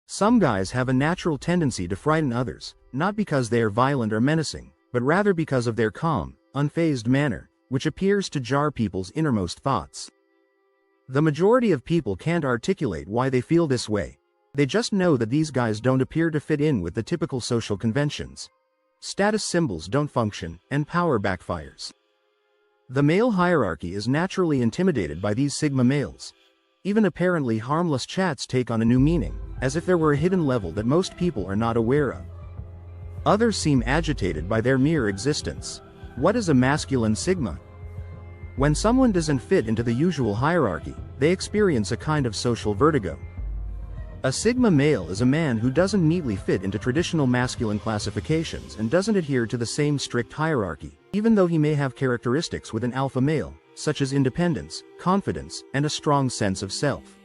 Some guys have a natural tendency to frighten others, not because they are violent or menacing, but rather because of their calm, unfazed manner, which appears to jar people's innermost thoughts. The majority of people can't articulate why they feel this way. They just know that these guys don't appear to fit in with the typical social conventions. Status symbols don't function, and power backfires. The male hierarchy is naturally intimidated by these Sigma males. Even apparently harmless chats take on a new meaning, as if there were a hidden level that most people are not aware of. Others seem agitated by their mere existence. What is a masculine Sigma? When someone doesn't fit into the usual hierarchy, they experience a kind of social vertigo. A Sigma male is a man who doesn't neatly fit into traditional masculine classifications and doesn't adhere to the same strict hierarchy, even though he may have characteristics with an alpha male, such as independence, confidence, and a strong sense of self.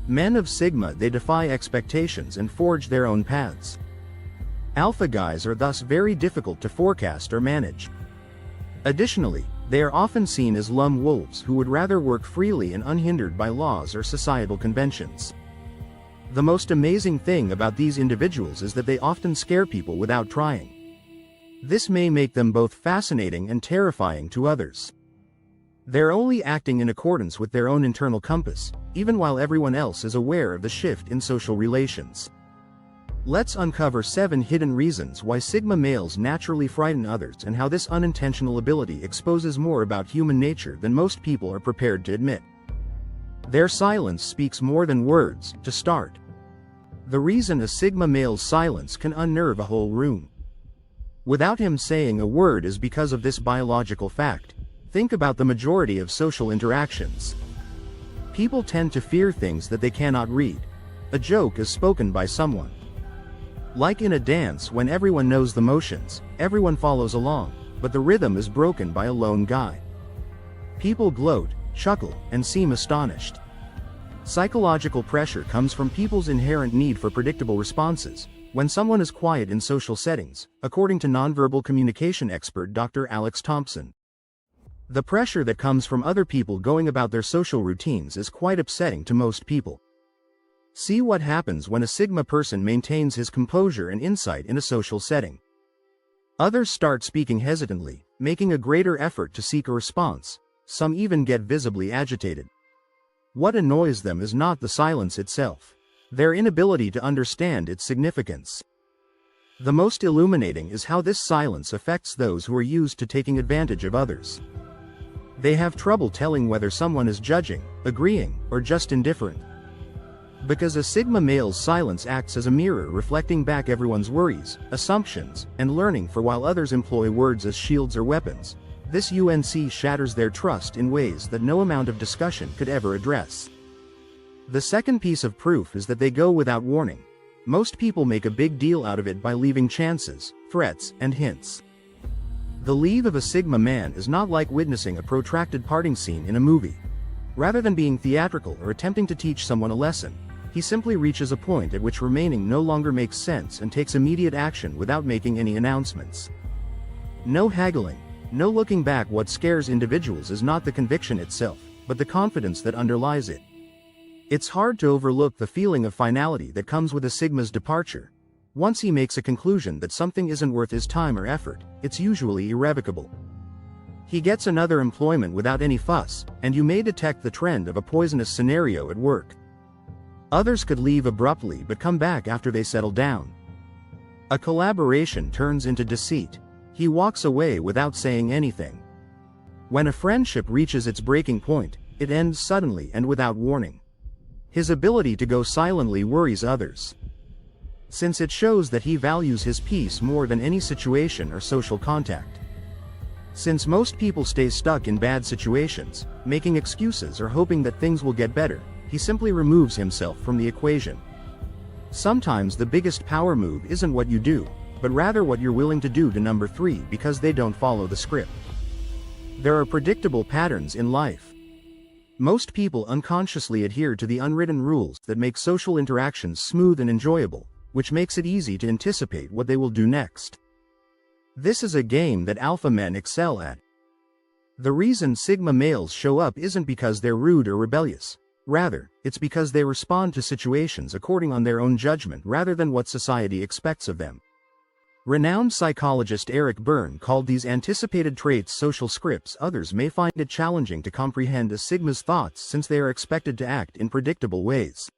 Men of Sigma, they defy expectations and forge their own paths. Alpha guys are thus very difficult to forecast or manage. Additionally, they are often seen as lone wolves who would rather work freely and unhindered by laws or societal conventions. The most amazing thing about these individuals is that they often scare people without trying. This may make them both fascinating and terrifying to others. They're only acting in accordance with their own internal compass, even while everyone else is aware of the shift in social relations. Let's uncover 7 hidden reasons why Sigma males naturally frighten others and how this unintentional ability exposes more about human nature than most people are prepared to admit. Their silence speaks more than words. To start, the reason a Sigma male's silence can unnerve a whole room without him saying a word is because of this biological fact. Think about the majority of social interactions. People tend to fear things that they cannot read. A joke is spoken by someone. Like in a dance, when everyone knows the motions, everyone follows along, but the rhythm is broken by a lone guy. People gloat, chuckle, and seem astonished. Psychological pressure comes from people's inherent need for predictable responses. When someone is quiet in social settings, according to nonverbal communication expert Dr. Alex Thompson, the pressure that comes from other people going about their social routines is quite upsetting to most people. See what happens when a Sigma person maintains his composure and insight in a social setting. Others start speaking hesitantly, making a greater effort to seek a response. Some even get visibly agitated. What annoys them is not the silence itself, their inability to understand its significance. The most illuminating is how this silence affects those who are used to taking advantage of others. They have trouble telling whether someone is judging, agreeing, or just indifferent. Because a Sigma male's silence acts as a mirror reflecting back everyone's worries, assumptions, and learning, for while others employ words as shields or weapons, this UNC shatters their trust in ways that no amount of discussion could ever address. The second piece of proof is that they go without warning. Most people make a big deal out of it by leaving chances, threats, and hints. The leave of a Sigma man is not like witnessing a protracted parting scene in a movie. Rather than being theatrical or attempting to teach someone a lesson, he simply reaches a point at which remaining no longer makes sense and takes immediate action without making any announcements. No haggling, no looking back. What scares individuals is not the conviction itself, but the confidence that underlies it. It's hard to overlook the feeling of finality that comes with a Sigma's departure. Once he makes a conclusion that something isn't worth his time or effort, it's usually irrevocable. He gets another employment without any fuss, and you may detect the trend of a poisonous scenario at work. Others could leave abruptly but come back after they settle down. A collaboration turns into deceit. He walks away without saying anything. When a friendship reaches its breaking point, it ends suddenly and without warning. His ability to go silently worries others, since it shows that he values his peace more than any situation or social contact. Since most people stay stuck in bad situations, making excuses or hoping that things will get better, he simply removes himself from the equation. Sometimes the biggest power move isn't what you do, but rather what you're willing to do to number 3 because they don't follow the script. There are predictable patterns in life. Most people unconsciously adhere to the unwritten rules that make social interactions smooth and enjoyable, which makes it easy to anticipate what they will do next. This is a game that alpha men excel at. The reason Sigma males show up isn't because they're rude or rebellious. Rather, it's because they respond to situations according on their own judgment rather than what society expects of them. Renowned psychologist Eric Berne called these anticipated traits social scripts. Others may find it challenging to comprehend a Sigma's thoughts since they are expected to act in predictable ways.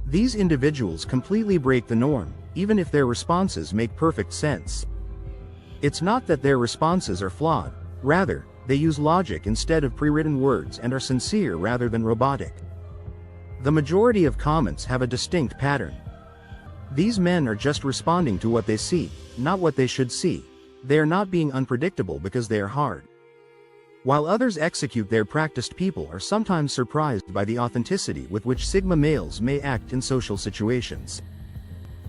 These individuals completely break the norm, even if their responses make perfect sense. It's not that their responses are flawed, rather, they use logic instead of pre-written words and are sincere rather than robotic. The majority of comments have a distinct pattern. These men are just responding to what they see, not what they should see. They are not being unpredictable because they are hard. While others execute, their practiced people are sometimes surprised by the authenticity with which Sigma males may act in social situations.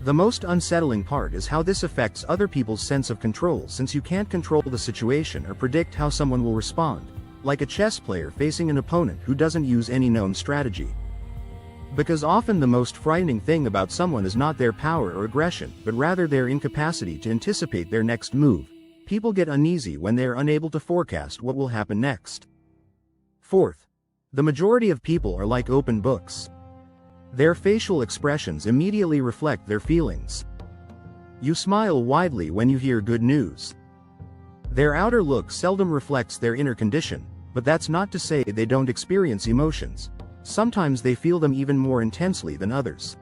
The most unsettling part is how this affects other people's sense of control, since you can't control the situation or predict how someone will respond, like a chess player facing an opponent who doesn't use any known strategy. Because often the most frightening thing about someone is not their power or aggression, but rather their incapacity to anticipate their next move. People get uneasy when they are unable to forecast what will happen next. Fourth, the majority of people are like open books. Their facial expressions immediately reflect their feelings. You smile widely when you hear good news. Their outer look seldom reflects their inner condition, but that's not to say they don't experience emotions. Sometimes they feel them even more intensely than others.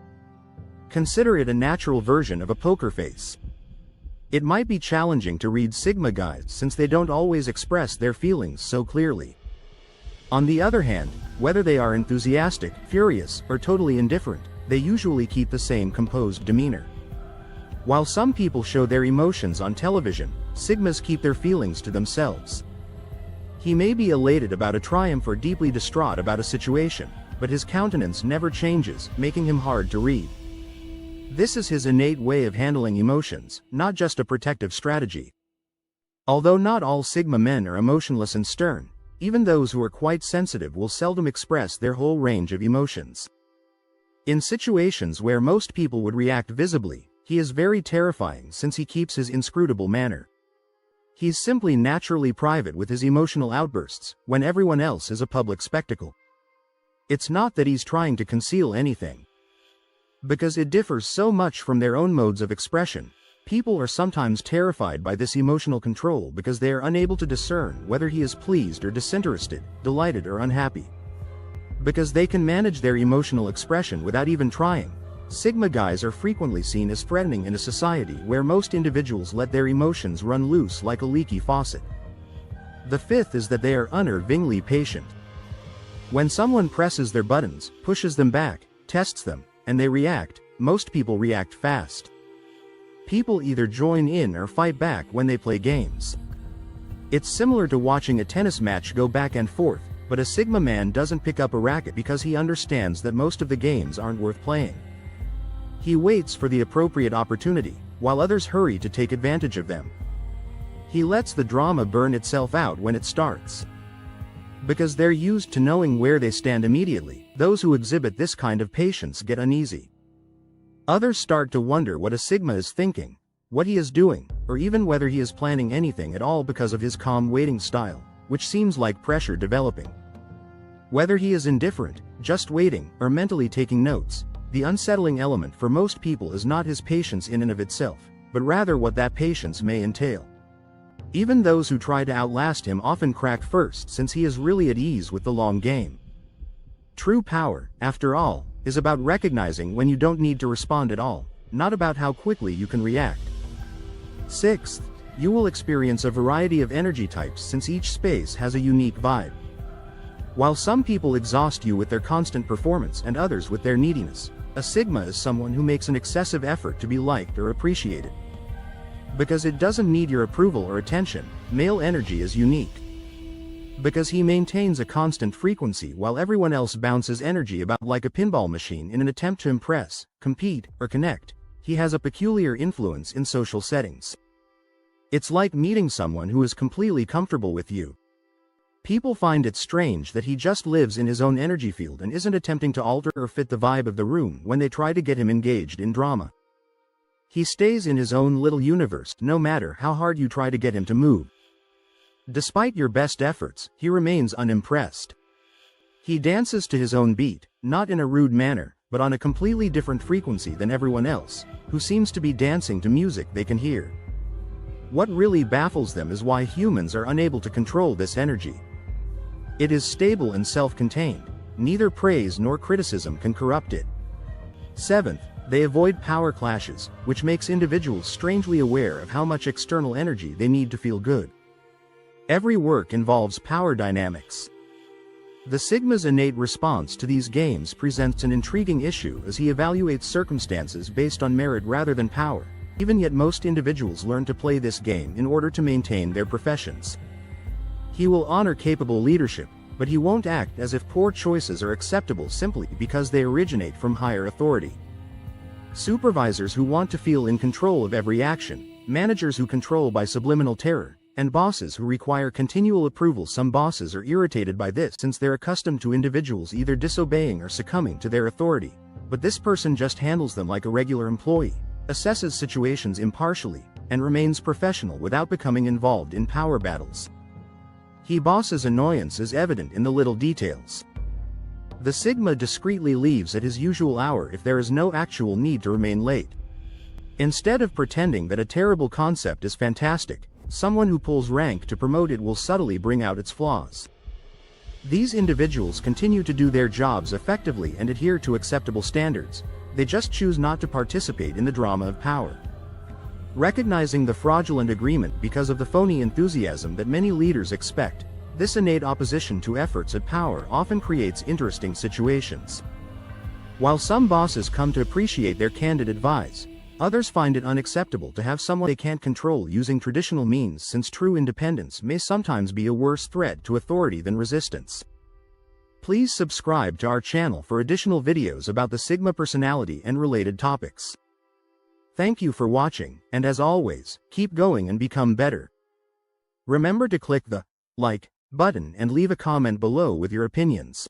Consider it a natural version of a poker face. It might be challenging to read Sigma guys since they don't always express their feelings so clearly. On the other hand, whether they are enthusiastic, furious, or totally indifferent, they usually keep the same composed demeanor. While some people show their emotions on television, Sigmas keep their feelings to themselves. He may be elated about a triumph or deeply distraught about a situation, but his countenance never changes, making him hard to read. This is his innate way of handling emotions, not just a protective strategy. Although not all Sigma men are emotionless and stern, even those who are quite sensitive will seldom express their whole range of emotions. In situations where most people would react visibly, he is very terrifying since he keeps his inscrutable manner. He's simply naturally private with his emotional outbursts, when everyone else is a public spectacle. It's not that he's trying to conceal anything. Because it differs so much from their own modes of expression, people are sometimes terrified by this emotional control because they are unable to discern whether he is pleased or disinterested, delighted or unhappy. Because they can manage their emotional expression without even trying, Sigma guys are frequently seen as threatening in a society where most individuals let their emotions run loose like a leaky faucet. The fifth is that they are unnervingly patient. When someone presses their buttons, pushes them back, tests them, and they react, most people react fast. People either join in or fight back when they play games. It's similar to watching a tennis match go back and forth, but a Sigma man doesn't pick up a racket because he understands that most of the games aren't worth playing. He waits for the appropriate opportunity, while others hurry to take advantage of them. He lets the drama burn itself out when it starts. Because they're used to knowing where they stand immediately, those who exhibit this kind of patience get uneasy. Others start to wonder what a Sigma is thinking, what he is doing, or even whether he is planning anything at all because of his calm waiting style, which seems like pressure developing. Whether he is indifferent, just waiting, or mentally taking notes, the unsettling element for most people is not his patience in and of itself, but rather what that patience may entail. Even those who try to outlast him often crack first since he is really at ease with the long game. True power, after all, is about recognizing when you don't need to respond at all, not about how quickly you can react. Sixth, you will experience a variety of energy types since each space has a unique vibe. While some people exhaust you with their constant performance and others with their neediness, a Sigma is someone who makes an excessive effort to be liked or appreciated. Because it doesn't need your approval or attention, male energy is unique. Because he maintains a constant frequency while everyone else bounces energy about like a pinball machine in an attempt to impress, compete, or connect, he has a peculiar influence in social settings. It's like meeting someone who is completely comfortable with you. People find it strange that he just lives in his own energy field and isn't attempting to alter or fit the vibe of the room when they try to get him engaged in drama. He stays in his own little universe no matter how hard you try to get him to move. Despite your best efforts, he remains unimpressed. He dances to his own beat, not in a rude manner, but on a completely different frequency than everyone else, who seems to be dancing to music they can hear. What really baffles them is why humans are unable to control this energy. It is stable and self-contained. Neither praise nor criticism can corrupt it. 7th, they avoid power clashes, which makes individuals strangely aware of how much external energy they need to feel good. Every work involves power dynamics. The Sigma's innate response to these games presents an intriguing issue as he evaluates circumstances based on merit rather than power. Even yet most individuals learn to play this game in order to maintain their professions. He will honor capable leadership, but he won't act as if poor choices are acceptable simply because they originate from higher authority. Supervisors who want to feel in control of every action, managers who control by subliminal terror, and bosses who require continual approval. Some bosses are irritated by this since they're accustomed to individuals either disobeying or succumbing to their authority, but this person just handles them like a regular employee, assesses situations impartially, and remains professional without becoming involved in power battles. He boss's annoyance is evident in the little details. The Sigma discreetly leaves at his usual hour if there is no actual need to remain late. Instead of pretending that a terrible concept is fantastic, someone who pulls rank to promote it will subtly bring out its flaws. These individuals continue to do their jobs effectively and adhere to acceptable standards. They just choose not to participate in the drama of power. Recognizing the fraudulent agreement because of the phony enthusiasm that many leaders expect, this innate opposition to efforts at power often creates interesting situations. While some bosses come to appreciate their candid advice, others find it unacceptable to have someone they can't control using traditional means, since true independence may sometimes be a worse threat to authority than resistance. Please subscribe to our channel for additional videos about the Sigma personality and related topics. Thank you for watching, and as always, keep going and become better. Remember to click the like button and leave a comment below with your opinions.